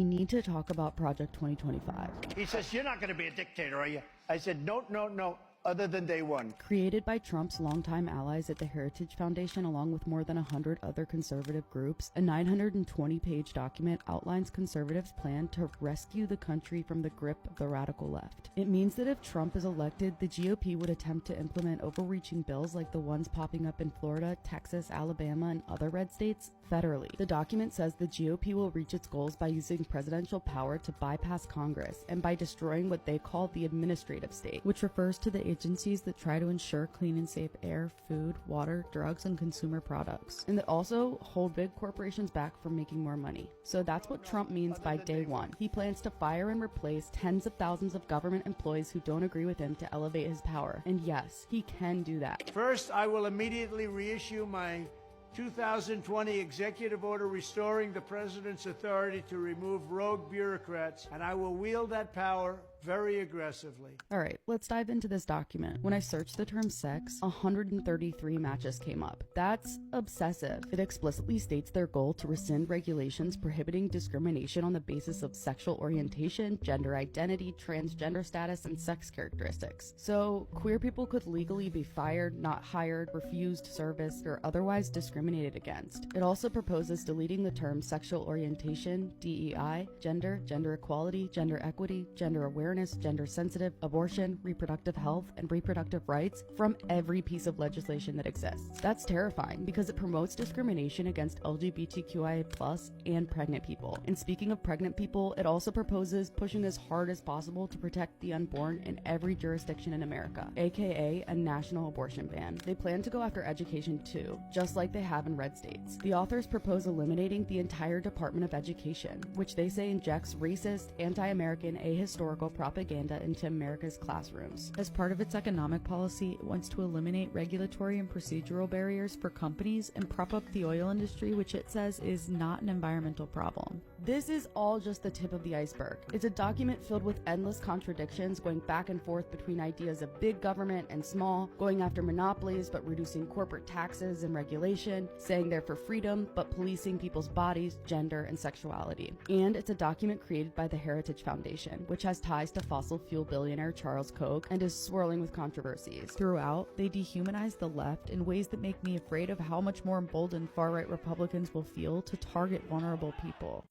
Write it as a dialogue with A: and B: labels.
A: We need to talk about Project 2025.
B: He says, "You're not going to be a dictator, are you?" I said, "No, no, no. Other than day one."
A: Created by Trump's longtime allies at the Heritage Foundation along with more than 100 other conservative groups, a 920-page document outlines conservatives' plan to rescue the country from the grip of the radical left. It means that if Trump is elected, the GOP would attempt to implement overreaching bills like the ones popping up in Florida, Texas, Alabama, and other red states federally. The document says the GOP will reach its goals by using presidential power to bypass Congress and by destroying what they call the administrative state, which refers to the agencies that try to ensure clean and safe air, food, water, drugs, and consumer products, and that also hold big corporations back from making more money. So that's what Trump means by day one. He plans to fire and replace tens of thousands of government employees who don't agree with him to elevate his power. And yes, he can do that.
B: First, I will immediately reissue my 2020 executive order restoring the president's authority to remove rogue bureaucrats, and I will wield that power very aggressively.
A: All right, let's dive into this document. When I searched the term sex, 133 matches came up. That's obsessive. It explicitly states their goal to rescind regulations prohibiting discrimination on the basis of sexual orientation, gender identity, transgender status, and sex characteristics. So queer people could legally be fired, not hired, refused service, or otherwise discriminated against. It also proposes deleting the term sexual orientation, DEI, gender, gender equality, gender equity, gender awareness, gender sensitive, abortion, reproductive health, and reproductive rights from every piece of legislation that exists. That's terrifying because it promotes discrimination against LGBTQIA+ and pregnant people. And speaking of pregnant people, it also proposes pushing as hard as possible to protect the unborn in every jurisdiction in America, aka a national abortion ban. They plan to go after education too, just like they have in red states. The authors propose eliminating the entire Department of Education, which they say injects racist, anti-American, ahistorical propaganda into America's classrooms. As part of its economic policy, it wants to eliminate regulatory and procedural barriers for companies and prop up the oil industry, which it says is not an environmental problem. This is all just the tip of the iceberg. It's a document filled with endless contradictions, going back and forth between ideas of big government and small, going after monopolies but reducing corporate taxes and regulation, saying they're for freedom but policing people's bodies, gender, and sexuality. And it's a document created by the Heritage Foundation, which has ties to fossil fuel billionaire Charles Koch and is swirling with controversies. Throughout, they dehumanize the left in ways that make me afraid of how much more emboldened far-right Republicans will feel to target vulnerable people.